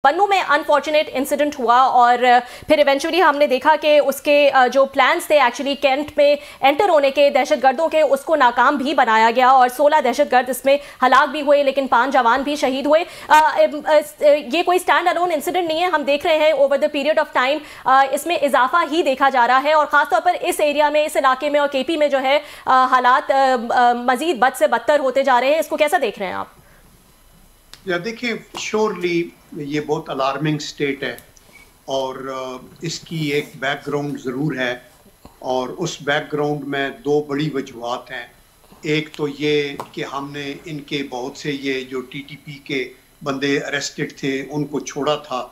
पन्नू में unfortunate incident हुआ और फिर इवेंचुअली हमने देखा कि उसके जो प्लान्स थे एक्चुअली कैंट में एंटर होने के दहशतगर्दों के, उसको नाकाम भी बनाया गया और 16 दहशतगर्द इसमें हलाक भी हुए, लेकिन 5 जवान भी शहीद हुए। ये कोई स्टैंड अलोन इंसिडेंट नहीं है, हम देख रहे हैं over the period of time इसमें इजाफा ही देखा जा रहा है और ख़ासतौर पर इस एरिया में, इस इलाके में और केपी में जो है हालात मजीद बद से बदतर होते जा रहे हैं। इसको कैसा देख रहे हैं आप? देखिए, श्योरली ये बहुत अलार्मिंग स्टेट है और इसकी एक बैकग्राउंड ज़रूर है और उस बैकग्राउंड में दो बड़ी वजूहत हैं। एक तो ये कि हमने इनके बहुत से ये जो टीटीपी के बंदे अरेस्टेड थे उनको छोड़ा था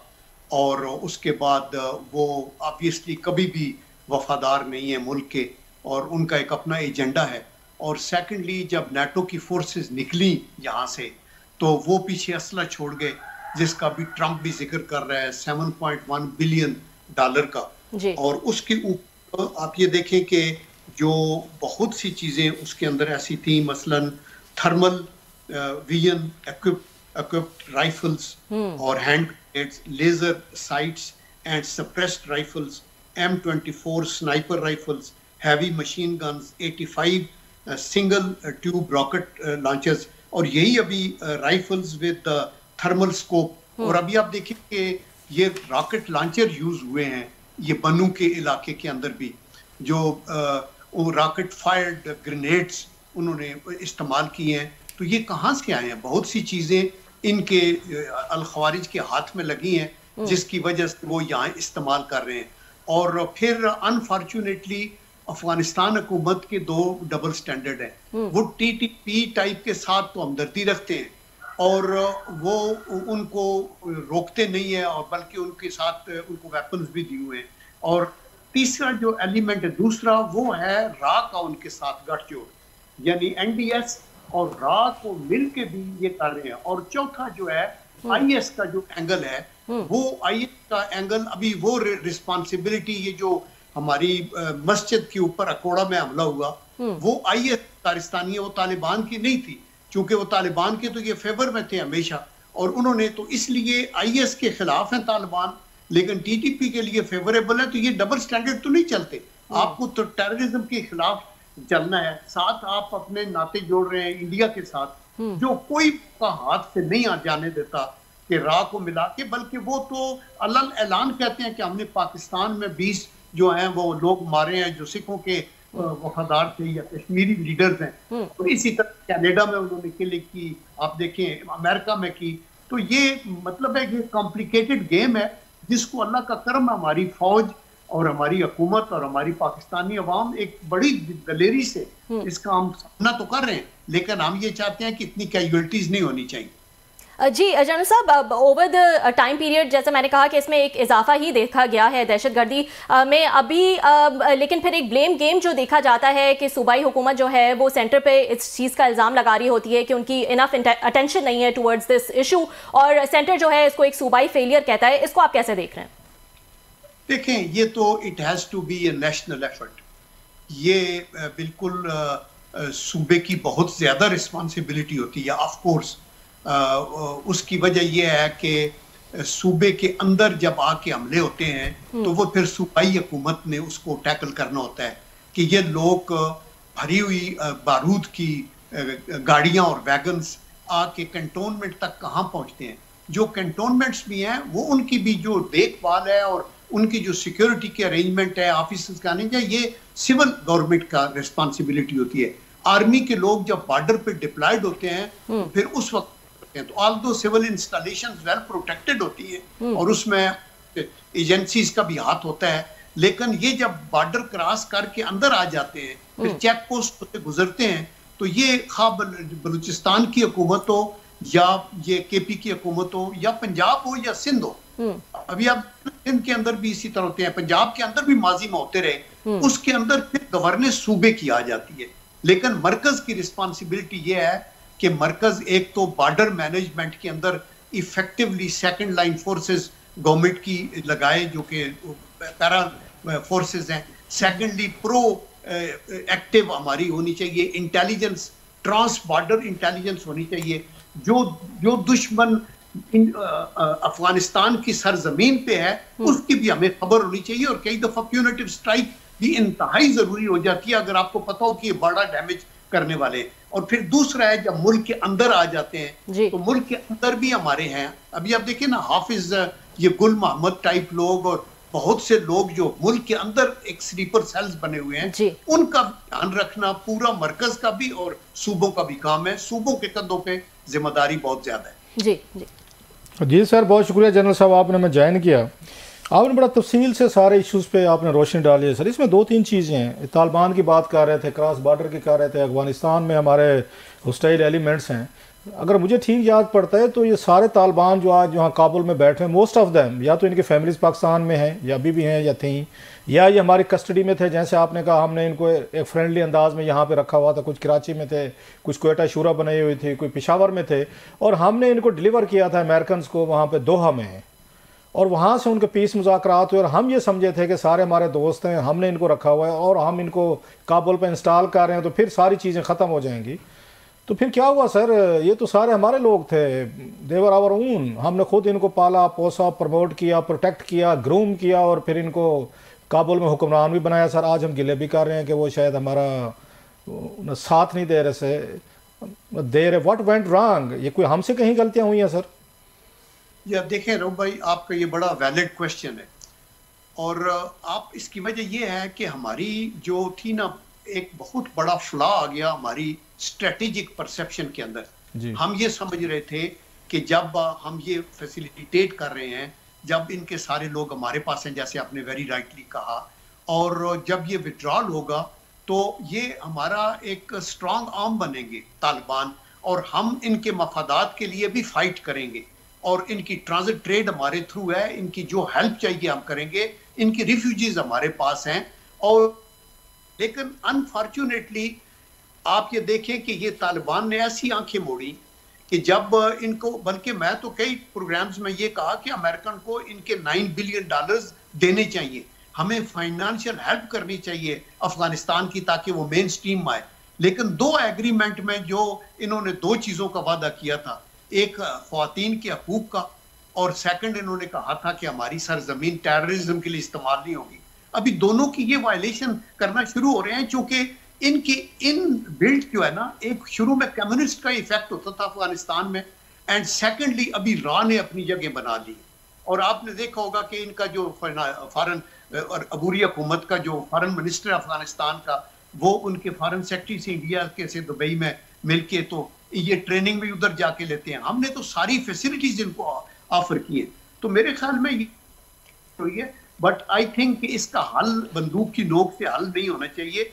और उसके बाद वो ऑब्वियसली कभी भी वफादार नहीं है मुल्क के और उनका एक अपना एजेंडा है। और सेकेंडली जब नाटो की फोर्सेस निकली यहाँ से तो वो पीछे असला छोड़ गए, जिसका भी ट्रंप भी जिक्र कर रहा है, $7.1 बिलियन का। और उसके ऊपर आप ये देखें कि जो बहुत सी चीज़ें उसके अंदर ऐसी थी, मसलन थर्मल विजन इक्विप्ड राइफल्स और hand grenades, laser sights and suppressed rifles, M24 sniper rifles, heavy machine guns, 85 single tube rocket launchers और यही अभी राइफल्स विद थर्मल स्कोप। और अभी आप देखिए कि ये रॉकेट लॉन्चर यूज हुए हैं ये बन्नू के इलाके के अंदर भी, जो रॉकेट फायर्ड ग्रेनेड्स उन्होंने इस्तेमाल किए हैं। तो ये कहाँ से आए हैं? बहुत सी चीज़ें इनके अल खवारिज के हाथ में लगी हैं जिसकी वजह से वो यहाँ इस्तेमाल कर रहे हैं। और फिर अनफॉर्चुनेटली अफगानिस्तान हुकूमत के दो डबल स्टैंडर्ड हैं। वो टीटीपी टाइप के साथ तो हमदर्दी रखते हैं और वो उनको रोकते नहीं है और बल्कि उनके साथ उनको वेपन्स भी दिए हुए हैं। और तीसरा जो एलिमेंट है दूसरा वो है रा का उनके साथ गठजोड़, यानी एनडीएस और रा को मिल के भी ये कर रहे हैं। और चौथा जो है आईएस का जो एंगल है वो आईएस का एंगल अभी वो रिस्पॉन्सिबिलिटी, ये जो हमारी मस्जिद के ऊपर अकोड़ा में हमला हुआ वो आईएस पाकिस्तानी है, वो तालिबान की नहीं थी, क्योंकि वो तालिबान के तो ये फेवर में थे हमेशा और उन्होंने तो इसलिए आईएस के खिलाफ हैं तालिबान, लेकिन टीटीपी के लिए फेवरेबल है। तो ये डबल स्टैंडर्ड तो नहीं चलते। आपको तो टेररिज्म के खिलाफ चलना है, साथ आप अपने नाते जोड़ रहे हैं इंडिया के साथ जो कोई का हाथ से नहीं आ जाने देता कि राह को मिला के, बल्कि वो तो अलग ऐलान कहते हैं कि हमने पाकिस्तान में 20 जो हैं वो लोग मारे हैं जो सिखों के वफादार थे या कश्मीरी लीडर्स हैं। और इसी तरह कनाडा में उन्होंने किले की, आप देखें अमेरिका में की। तो ये मतलब है कि कॉम्प्लिकेटेड गेम है जिसको अल्लाह का करम हमारी फौज और हमारी हुकूमत और हमारी पाकिस्तानी अवाम एक बड़ी दलेरी से इसका हम सामना तो कर रहे हैं, लेकिन हम ये चाहते हैं कि इतनी कैजुअलिटीज नहीं होनी चाहिए। जी जनरल साहब, ओवर द टाइम पीरियड जैसे मैंने कहा कि इसमें एक इजाफा ही देखा गया है दहशतगर्दी में अभी, लेकिन फिर एक ब्लेम गेम जो देखा जाता है कि सूबाई हुकूमत जो है वो सेंटर पे इस चीज़ का इल्ज़ाम लगा रही होती है कि उनकी इनफ अटेंशन नहीं है टुवर्ड्स दिस इशू और सेंटर जो है इसको एक सूबाई फेलियर कहता है। इसको आप कैसे देख रहे हैं? देखें, ये तो it has to be a national effort. ये बिल्कुल सूबे की बहुत ज़्यादा रिस्पॉन्सिबिलिटी होती है। ऑफ कोर्स उसकी वजह यह है कि सूबे के अंदर जब आके हमले होते हैं तो वो फिर सूबाई हुकूमत ने उसको टैकल करना होता है कि ये लोग भरी हुई बारूद की गाड़ियां और वैगन्स आके कंटोनमेंट तक कहाँ पहुंचते हैं। जो कंटोनमेंट्स भी हैं वो उनकी भी जो देखभाल है और उनकी जो सिक्योरिटी के अरेंजमेंट है, ऑफिसर्स का नहीं, ये सिविल गवर्नमेंट का रिस्पॉन्सिबिलिटी होती है। आर्मी के लोग जब बॉर्डर पे डिप्लॉयड होते हैं फिर उस वक्त तो although civil installations well protected होती है और उसमें एजेंसीज का भी हाथ होता है, लेकिन ये जब बॉर्डर क्रॉस करके अंदर आ जाते हैं फिर चेक पोस्ट से गुजरते हैं तो ये खा बलूचिस्तान की हुकूमत हो या ये केपी की हुकूमत हो या पंजाब हो या सिंध हो, अभी आप सिंध के अंदर भी इसी तरह होते हैं, पंजाब के अंदर भी माजी में होते रहे, उसके अंदर फिर गवर्नेंस सूबे की आ जाती है। लेकिन मरकज की रिस्पॉन्सिबिलिटी ये है कि मरकज एक तो बॉर्डर मैनेजमेंट के अंदर effectively second line forces government की लगाए जो कि पैरा फोर्सेस हैं। सेकंडली प्रो एक्टिव हमारी होनी चाहिए, इंटेलिजेंस, ट्रांस बॉर्डर इंटेलिजेंस होनी चाहिए। जो दुश्मन अफगानिस्तान की सरजमीन पे है, उसकी भी हमें खबर होनी चाहिए। और कई दफा प्यूनिटिव स्ट्राइक भी इंतहाई जरूरी हो जाती है अगर आपको पता हो कि ये बड़ा डैमेज करने वाले हैं। और फिर दूसरा है, जब मुल्क के अंदर आ जाते हैं तो मुल्क के अंदर भी हमारे हैं। अभी आप देखिए ना, हाफिज ये गुल मोहम्मद टाइप लोग और बहुत से लोग जो मुल्क के अंदर एक स्लीपर सेल्स बने हुए हैं, उनका ध्यान रखना पूरा मरकज का भी और सूबों का भी काम है। सूबों के कंधों पे जिम्मेदारी बहुत ज्यादा है। जी जी जी सर, बहुत शुक्रिया जनरल साहब, आपने मैं ज्वाइन किया। आपने बड़ा तफसील से सारे इश्यूज़ पे आपने रोशनी डाली है सर। इसमें दो तीन चीज़ें हैं। तालिबान की बात कर रहे थे, क्रॉस बॉर्डर की कर रहे थे, अफगानिस्तान में हमारे होस्टाइल एलिमेंट्स हैं। अगर मुझे ठीक याद पड़ता है तो ये सारे तालिबान जो आज यहाँ काबुल में बैठे हैं, मोस्ट ऑफ देम या तो इनकी फैमिलीज़ पाकिस्तान में हैं या अभी भी हैं या थी, या ये हमारी कस्टडी में थे। जैसे आपने कहा, हमने इनको एक फ्रेंडली अंदाज में यहाँ पे रखा हुआ था। कुछ कराची में थे, कुछ कोयटा शूरा बनाई हुई थी, कोई पेशावर में थे, और हमने इनको डिलीवर किया था अमेरिकन को वहाँ पे दोहा में। और वहाँ से उनके पीस मुज़ाकरात हुए और हम ये समझे थे कि सारे हमारे दोस्त हैं, हमने इनको रखा हुआ है और हम इनको काबुल पर इंस्टॉल कर रहे हैं तो फिर सारी चीज़ें ख़त्म हो जाएंगी। तो फिर क्या हुआ सर? ये तो सारे हमारे लोग थे, देवर आवर ऊन। हमने खुद इनको पाला पोसा, प्रमोट किया, प्रोटेक्ट किया, ग्रूम किया और फिर इनको काबुल में हुक्मरान भी बनाया सर। आज हम गिले भी कर रहे हैं कि वो शायद हमारा साथ नहीं दे रहे से दे रहे। What went wrong? ये कोई हमसे कहीं गलतियां हुई हैं सर? या देखें रऊफ भाई, आपका ये बड़ा वैलिड क्वेश्चन है। और आप इसकी वजह ये है कि हमारी जो थी ना, एक बहुत बड़ा फ्लॉ आ गया हमारी स्ट्रेटेजिक परसेप्शन के अंदर। हम ये समझ रहे थे कि जब हम ये फैसिलिटेट कर रहे हैं, जब इनके सारे लोग हमारे पास हैं, जैसे आपने वेरी राइटली कहा, और जब ये विड्रॉल होगा तो ये हमारा एक स्ट्रॉन्ग आर्म बनेंगे तालिबान, और हम इनके मफादात के लिए भी फाइट करेंगे। और इनकी ट्रांजिट ट्रेड हमारे थ्रू है, इनकी जो हेल्प चाहिए हम करेंगे, इनकी रिफ्यूजीज हमारे पास हैं। और लेकिन अनफॉर्चुनेटली आप ये देखें कि ये तालिबान ने ऐसी आंखें मोड़ी कि जब इनको, बल्कि मैं तो कई प्रोग्राम्स में ये कहा कि अमेरिकन को इनके $9 बिलियन देने चाहिए, हमें फाइनेंशियल हेल्प करनी चाहिए अफगानिस्तान की, ताकि वो मेन स्ट्रीम आए। लेकिन दो एग्रीमेंट में जो इन्होंने दो चीजों का वादा किया था, एक ख्वातीन के हकूक का, और सेकंड इन्होंने कहा था कि हमारी सरजमीन टेररिज्म के लिए इस्तेमाल नहीं होगी। अभी दोनों की ये वायलेशन करना शुरू हो रहे हैं, क्योंकि इनकी इन बिल्ड जो है ना, एक शुरू में कम्युनिस्ट का इफेक्ट होता था अफगानिस्तान में, एंड सेकेंडली अभी रॉ ने अपनी जगह बना ली। और आपने देखा होगा कि इनका जो फॉरेन और अबूरी हुकूमत का जो फॉरेन मिनिस्टर अफगानिस्तान का, वो उनके फॉरेन सेक्रेटरी से इंडिया के से दुबई में मिलके तो ये ट्रेनिंग भी उधर जाके लेते हैं। हमने तो सारी फैसिलिटीज इनको ऑफर की है। तो मेरे ख्याल में ये, बट आई थिंक इसका हल बंदूक की नोक से हल नहीं होना चाहिए।